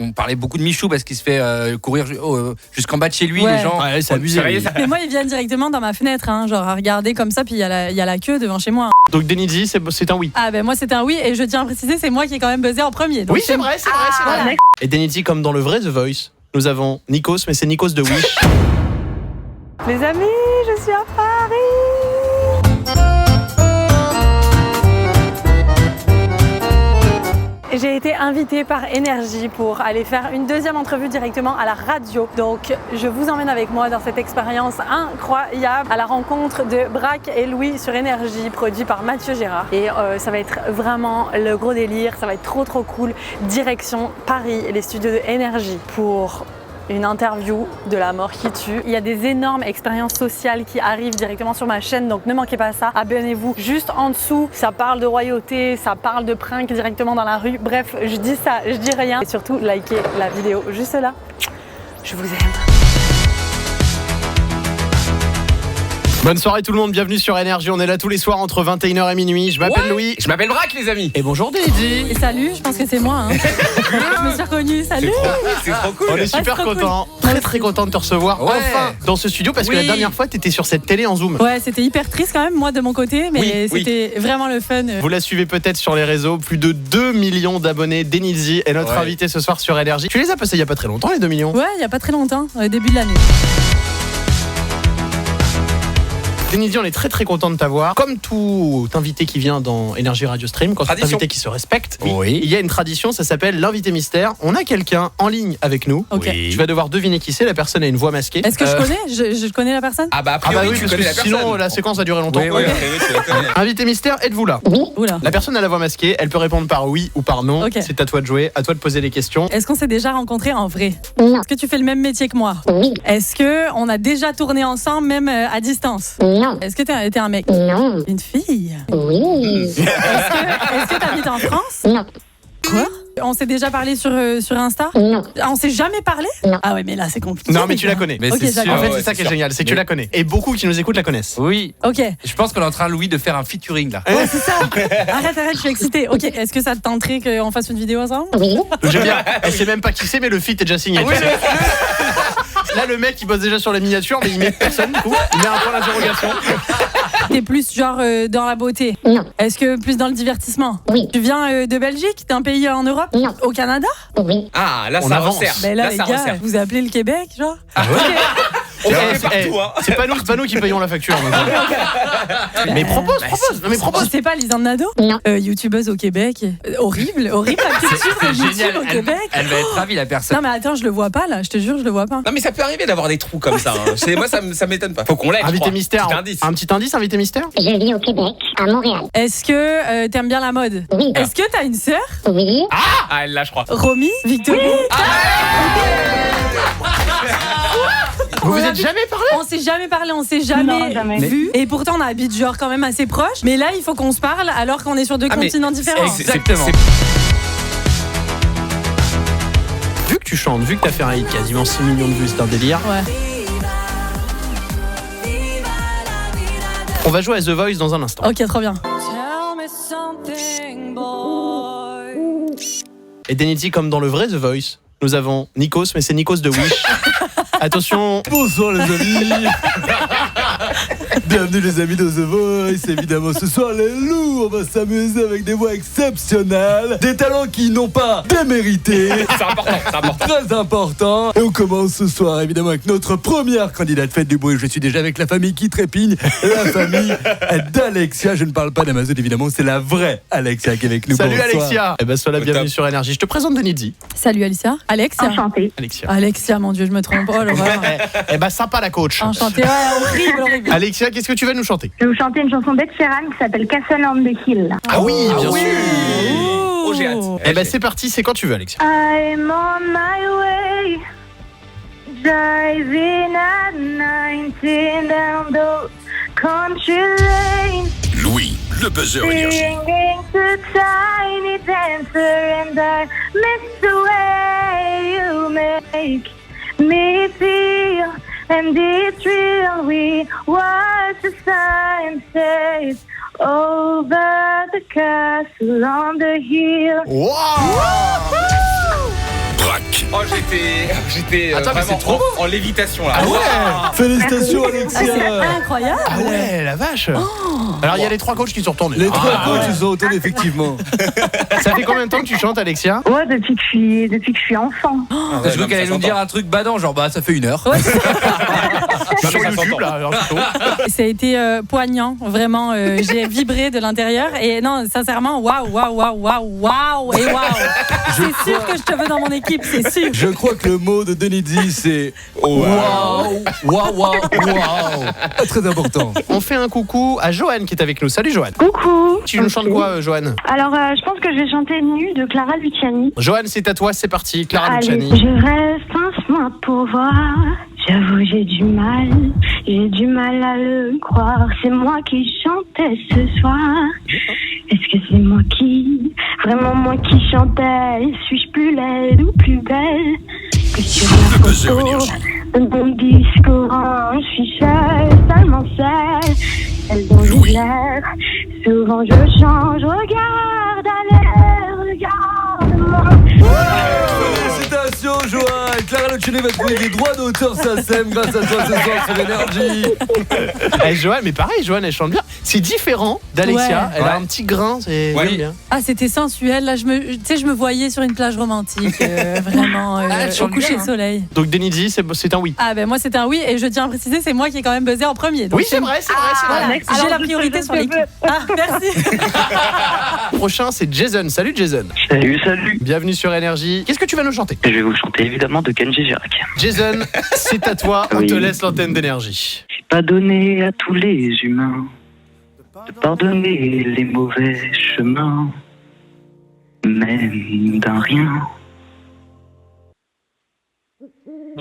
On parlait beaucoup de Michou parce qu'il se fait courir jusqu'en bas de chez lui, les gens. Ouais, c'est abusé. Mais moi, ils viennent directement dans ma fenêtre, genre à regarder comme ça, puis il y a la queue devant chez moi. Donc Denizzi, c'est un oui. Ah ben moi, c'était un oui, et je tiens à préciser, c'est moi qui ai quand même buzzé en premier. Donc Oui, c'est vrai. Voilà. Et Denizzi, comme dans le vrai The Voice, nous avons Nikos, mais c'est Nikos de Wish. Les amis, je suis à Paris. J'ai été invitée par Énergie pour aller faire une deuxième entrevue directement à la radio. Donc, je vous emmène avec moi dans cette expérience incroyable à la rencontre de Braque et Louis sur Énergie, produit par Mathieu Gérard. Et ça va être vraiment le gros délire, ça va être trop cool. Direction Paris, les studios de Énergie pour une interview de la mort qui tue. Il y a des énormes expériences sociales qui arrivent directement sur ma chaîne, donc ne manquez pas ça. Abonnez-vous juste en dessous. Ça parle de royauté, ça parle de prank directement dans la rue. Bref, je dis ça, je dis rien. Et surtout, likez la vidéo juste là. Je vous aime. Bonne soirée tout le monde, bienvenue sur Énergie. On est là tous les soirs entre 21h et minuit. Je m'appelle Louis. Je m'appelle Braque, les amis. Et bonjour Denizzi. Et salut, je pense que c'est moi. Je me suis reconnue, salut. C'est trop cool. On est super trop contents, très content de te recevoir enfin dans ce studio parce que la dernière fois t'étais sur cette télé en Zoom. Ouais, c'était hyper triste quand même, moi de mon côté, mais c'était vraiment le fun. Vous la suivez peut-être sur les réseaux, plus de 2 millions d'abonnés. Denizzi est notre invité ce soir sur Énergie. Tu les as passés il y a pas très longtemps, les 2 millions? Ouais, il y a pas très longtemps, au début de l'année. Denizzi, on est très content de t'avoir. Comme tout invité qui vient dans Énergie Radio Stream, quand c'est un invité qui se respecte, il y a une tradition, ça s'appelle l'invité mystère. On a quelqu'un en ligne avec nous. Okay. Tu vas devoir deviner qui c'est. La personne a une voix masquée. Est-ce que je connais je connais la personne? Ah bah a priori, oui, tu parce connais que la personne. sinon la séquence va durer longtemps. Oui, Invité mystère, êtes-vous là? Oula. La personne a la voix masquée, elle peut répondre par oui ou par non. Okay. C'est à toi de jouer, à toi de poser les questions. Est-ce qu'on s'est déjà rencontrés en vrai? Non. Est-ce que tu fais le même métier que moi? Oui. Est-ce que on a déjà tourné ensemble, même à distance? Non. Est-ce que t'es un mec? Non. Une fille? Oui. Est-ce que t'habites en France? Non. Quoi? On s'est déjà parlé sur Insta? Non. Ah, on s'est jamais parlé? Non. Ah ouais, mais là c'est compliqué. Non, mais tu la connais. Mais Ok, c'est sûr. d'accord. En fait, ouais, c'est ça qui est sûr. génial, c'est que tu la connais. Et beaucoup qui nous écoutent la connaissent. Oui. Ok. Je pense qu'on est en train, Louis, de faire un featuring là. Ouais, c'est ça. Arrête, je suis excitée. Ok, est-ce que ça te tenterait qu'on fasse une vidéo ensemble? Oui. J'aime bien. Elle sait même pas qui c'est, mais le feat est déjà signé. Là, le mec, il bosse déjà sur la miniature, mais il met personne, du coup. Il met un point d'interrogation. T'es plus genre dans la beauté? Non. Est-ce que plus dans le divertissement? Oui. Tu viens de Belgique? T'es un pays en Europe? Non. Au Canada? Oui. Ah, là, On ça avance. resserre. Ben là, Là, les ça gars, resserre. vous appelez le Québec, genre? On Eh, est partout, hein. C'est pas nous qui payons la facture. Mais propose. Non, mais Je propose. sais pas, Lisanne Nadeau? Non. Youtubeuse au Québec. Horrible la culture de YouTube au Québec. Elle va être ravie, la personne. Non mais attends, je le vois pas là, je te jure, je le vois pas. Non, mais ça peut arriver d'avoir des trous comme ça. Moi, ça m'étonne pas. Faut qu'on l'aide. Invité mystère. Petit indice. Un petit indice, invité mystère. Je vis au Québec, à Montréal. Est-ce que t'aimes bien la mode? Oui. Est-ce que t'as une sœur? Oui. Ah, elle l'a, je crois. Romy? Victory? Vous vous êtes jamais parlé? On s'est jamais parlé, on s'est jamais vu. Et pourtant on habite genre quand même assez proche. Mais là il faut qu'on se parle alors qu'on est sur deux continents différents. Exactement. Vu que tu chantes, vu que t'as fait un hit quasiment 6 millions de vues, c'est un délire. Ouais. On va jouer à The Voice dans un instant. Ok, trop bien. Et Denizzi, comme dans le vrai The Voice, nous avons Nikos, mais c'est Nikos de Wish. Attention. Bonsoir les amis. Bienvenue les amis de The Voice. Évidemment ce soir les loups, on va s'amuser avec des voix exceptionnelles, des talents qui n'ont pas démérité. C'est important. Très important. Et on commence ce soir évidemment avec notre première candidate. Faites du bruit, je suis déjà avec la famille qui trépigne. La famille d'Alexia. Je ne parle pas d'Amazon évidemment, c'est la vraie Alexia qui est avec nous. Salut Bonsoir. Alexia. Eh ben sois la bienvenue sur Énergie. Je te présente Denizzi. Salut Alicia. Alexia. Enchantée. Alexia. Mon Dieu, je me trompe. Oh l'horreur. Eh ben sympa la coach. Enchantée. Ouais, horrible. Alexia, qu'est-ce que tu vas nous chanter? Je vais vous chanter une chanson d'Ed Sheeran qui s'appelle Castle on the Hill. Ah oui, bien sûr. Oh, j'ai hâte. Eh ben c'est parti, c'est quand tu veux Alexia. I'm on my way, driving at 19 down those country lanes. Louis, le buzzer Énergie. Singing to tiny dancer and I miss the way you make me feel and it's real. We watch the sunset over the castle on the hill. Wow. Braque, Énergie. Oh, j'étais vraiment en lévitation là. Ah ouais. Félicitations, Alexia. C'est incroyable. Ah ouais, la vache. Alors il y a les 3 coachs qui sont retournés. Les 3 coachs ils sont retournés, effectivement. Ça fait combien de temps que tu chantes, Alexia? Ouais, depuis que je suis enfant. Je crois qu'elle allait nous dire un truc badant, genre ça fait 1 heure. Ouais, Sur YouTube, là. Alors, ça a été poignant, vraiment. J'ai vibré de l'intérieur. Et non, sincèrement, waouh. Et waouh. C'est sûr que je te veux dans mon équipe, c'est sûr. Je crois que le mot de Denizzi, c'est waouh. Très important. on fait un coucou à Joanne qui est avec nous. Salut Joanne. Coucou. Tu nous chantes quoi, Joanne? Alors, je pense que je vais chanter Nu de Clara Luciani. Joanne, c'est à toi, c'est parti. Clara Allez, Luciani. je reste un mois pour voir. J'avoue, j'ai du mal à le croire. C'est moi qui chantais ce soir. Est-ce que c'est moi vraiment moi qui chantais? Suis-je plus laide ou plus belle que sur la photo de mon disque orange? Je suis seule, tellement seule, celle dont j'ai l'air. Souvent je change, regarde à l'air, regarde-moi. Félicitations, Joanne. Clara Luciani va trouver des droits d'auteur SACEM grâce à toi ce soir sur Énergie. Joanne, mais pareil, Joanne, elle chante bien. C'est différent d'Alexia. Ouais. Elle a un petit grain, c'est Ouais. j'aime bien. Ah, c'était sensuel. Là, je me voyais sur une plage romantique, vraiment, elle au chante coucher bien, de hein. soleil. Donc Denizzi, c'est un oui. Ah, ben moi, c'était un oui. Et je tiens à préciser, c'est moi qui ai quand même buzzé en premier. Donc Oui, c'est vrai. Voilà, Alors, j'ai la je priorité te sur l'équipe. Ah, merci. Prochain, c'est Jason. Salut Jason. Salut. Bienvenue sur Énergie. Qu'est-ce que tu vas nous chanter? Je vais vous chanter évidemment de Kenji Girac. Jason, c'est à toi. On Oui. te laisse l'antenne d'Énergie. C'est pas donné à tous les humains de pardonner les mauvais chemins, même d'un rien.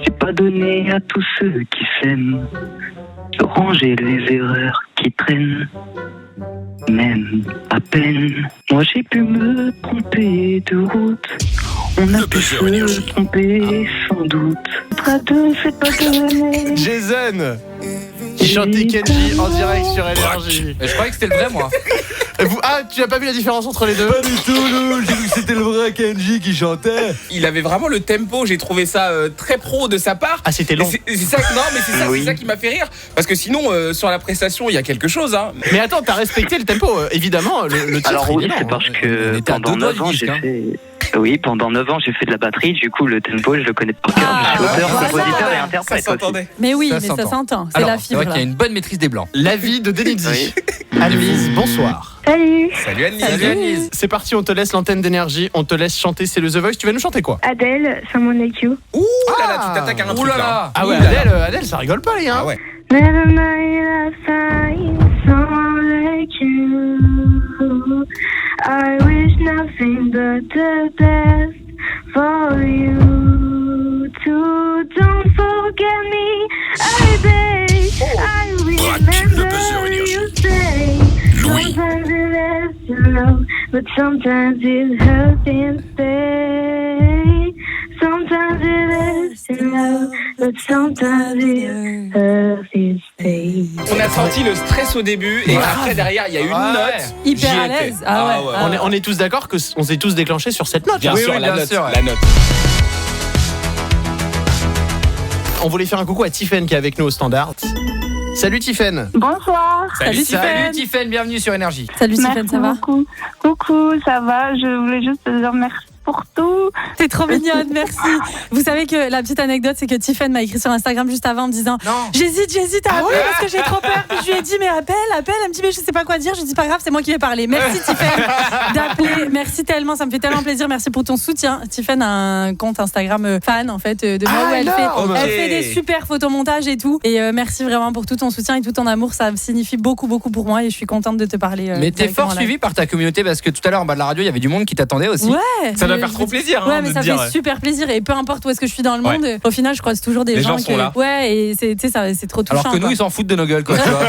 C'est pas donné à tous ceux qui s'aiment de ranger les erreurs qui traînent, même à peine. Moi j'ai pu me tromper de route, on a Le pu buzzer Énergie. se tromper sans doute. Pas de, c'est pas donné. Jason, qui chantait Kenji en direct sur Énergie. Je croyais que c'était le vrai, moi. Ah, tu n'as pas vu la différence entre les deux? Pas du tout, nous. J'ai vu que c'était le vrai Kenji qui chantait. Il avait vraiment le tempo, j'ai trouvé ça très pro de sa part. Ah, c'était Et long. c'est ça, non, mais c'est ça, Oui. c'est ça qui m'a fait rire. Parce que sinon, sur la prestation, il y a quelque chose. Hein. Mais attends, t'as respecté le tempo, évidemment. Le titre, Alors il oui, est c'est lent, parce hein. On que était à pendant 2 doigts 9 ans, du disque, j'ai hein. fait... Oui, pendant 9 ans, j'ai fait de la batterie. Du coup, le tempo, je le connais par cœur. Ah, je suis auteur, ouais, compositeur ça, et Ça interprète aussi. s'entendait. Mais oui, Ça mais ça s'entend. s'entend. C'est Alors, la c'est fibre. vrai qu'il y a une bonne maîtrise des blancs. L'avis de Denizzi. Oui. Annelise, bonsoir. Salut. Salut Annie. Salut Annelise. C'est parti, on te laisse l'antenne d'Énergie. On te laisse chanter, c'est le The Voice. Tu vas nous chanter quoi? Adèle, Someone Like You. Ouh là là, tu t'attaques à un Ouh truc là là. là. Ah ouais, Ouh là là. Adèle, ça rigole pas, les gars. Ah ouais. Never mind, I find someone like you. I wish nothing but the best for you. Too, don't forget me. I beg, I Braque, le remember buzzer Énergie. you say. Louis. Sometimes it lasts to love, but sometimes it hurts instead. Sometimes it lasts to love, but sometimes it hurts instead. On a senti le stress au début et après derrière il y a une Ouais. note. Hyper J'y à étais. l'aise. Ah ouais. ouais. On est tous d'accord qu'on s'est tous déclenchés sur cette note. Bien hein. sûr, oui, la bien note. sûr, ouais. La note. On voulait faire un coucou à Tiffen qui est avec nous au standard. Salut Tiffen. Bonsoir. Salut, Salut Tiffen, bienvenue sur Énergie. Salut Merci Stéphane, ça va? beaucoup. Coucou, ça va? Je voulais juste te dire merci pour tout. T'es trop mignonne, merci. Vous savez que la petite anecdote, c'est que Tiffen m'a écrit sur Instagram juste avant en me disant Non. J'hésite à appeler parce que j'ai trop peur. Puis je lui ai dit mais appelle. Elle me dit mais je sais pas quoi dire. Je lui dis pas grave, c'est moi qui vais parler. Merci Tiffen d'appeler. Merci tellement, ça me fait tellement plaisir. Merci pour ton soutien. Tiffen a un compte Instagram fan en fait de moi où énorme. elle fait des super photomontages et tout. Et merci vraiment pour tout ton soutien et tout ton amour. Ça signifie beaucoup pour moi et je suis contente de te parler. Mais t'es directement fort là. suivi par ta communauté parce que tout à l'heure en bas de la radio, il y avait du monde qui t'attendait aussi. Ouais. Ça doit mais faire je trop me dis- plaisir. Ouais, hein, mais de ça dire, fait super plaisir et peu importe où est-ce que je suis dans le monde, au final je croise toujours des Les gens gens sont là. Ouais, et c'est tu sais ça c'est trop touchant. Alors que nous, quoi. ils s'en foutent de nos gueules, quoi, tu vois.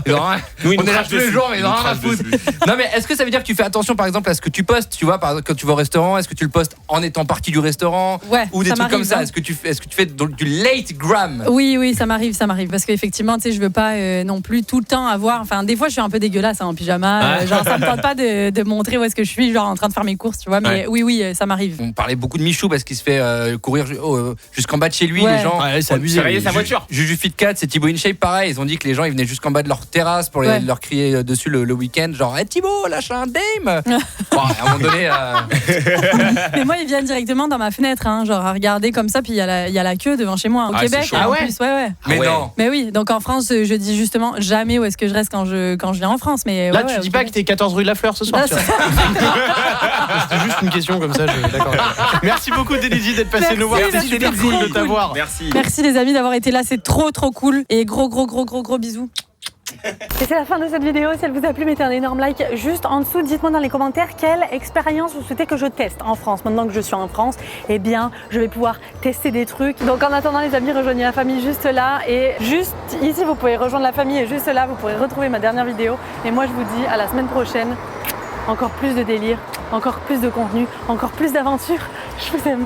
Ils ont rien- Nous, ils on nous est là crachent tous les dessus. jours, mais ils Ils ont nous rien à crachent foutre. dessus. Non, mais est-ce que ça veut dire que tu fais attention, par exemple, à ce que tu postes, tu vois, quand tu vas au restaurant, est-ce que tu le postes en étant partie du restaurant Ouais, ou des ça trucs comme m'arrive, ça? hein. Est-ce que tu fais donc du late gram? Oui, ça m'arrive parce qu'effectivement, tu sais, je veux pas non plus tout le temps avoir. Enfin, des fois, je suis un peu dégueulasse hein, en pyjama. Genre, ça me tente pas de montrer où est-ce que je suis, genre en train de faire mes courses, tu vois. Mais oui, oui, ça m'arrive. On parlait beaucoup de Michou parce qu'il se fait courir jusqu'en bas de chez lui. Ouais. Les gens. Ouais, c'est abusé. Surveiller sa voiture. Juju Fitcat, c'est Thibaut InShape, pareil. Ils ont dit que les gens ils venaient jusqu'en bas de leur terrasse pour leur crier dessus le week-end, genre hey, Thibaut, lâche un dame. Bon, à un moment donné. Mais moi, ils viennent directement dans ma fenêtre, hein, genre à regarder comme ça, puis il y a la queue devant chez moi. Au Québec, en plus, ouais. Mais non. Mais oui, donc en France, je dis justement jamais où est-ce que je reste quand je viens en France. Mais là, tu dis pas que t'es 14 rue de la Fleur ce soir. C'était juste une question comme ça. D'accord. Merci beaucoup, Denise, d'être passé nous voir. C'était super cool de t'avoir. Merci les amis d'avoir été là, c'est trop cool. Et gros bisous. Et c'est la fin de cette vidéo. Si elle vous a plu, mettez un énorme like juste en dessous. Dites-moi dans les commentaires quelle expérience vous souhaitez que je teste en France. Maintenant que je suis en France, eh bien, je vais pouvoir tester des trucs. Donc en attendant, les amis, rejoignez la famille juste là. Et juste ici, vous pouvez rejoindre la famille. Et juste là, vous pourrez retrouver ma dernière vidéo. Et moi, je vous dis à la semaine prochaine. Encore plus de délire, encore plus de contenu, encore plus d'aventures. Je vous aime.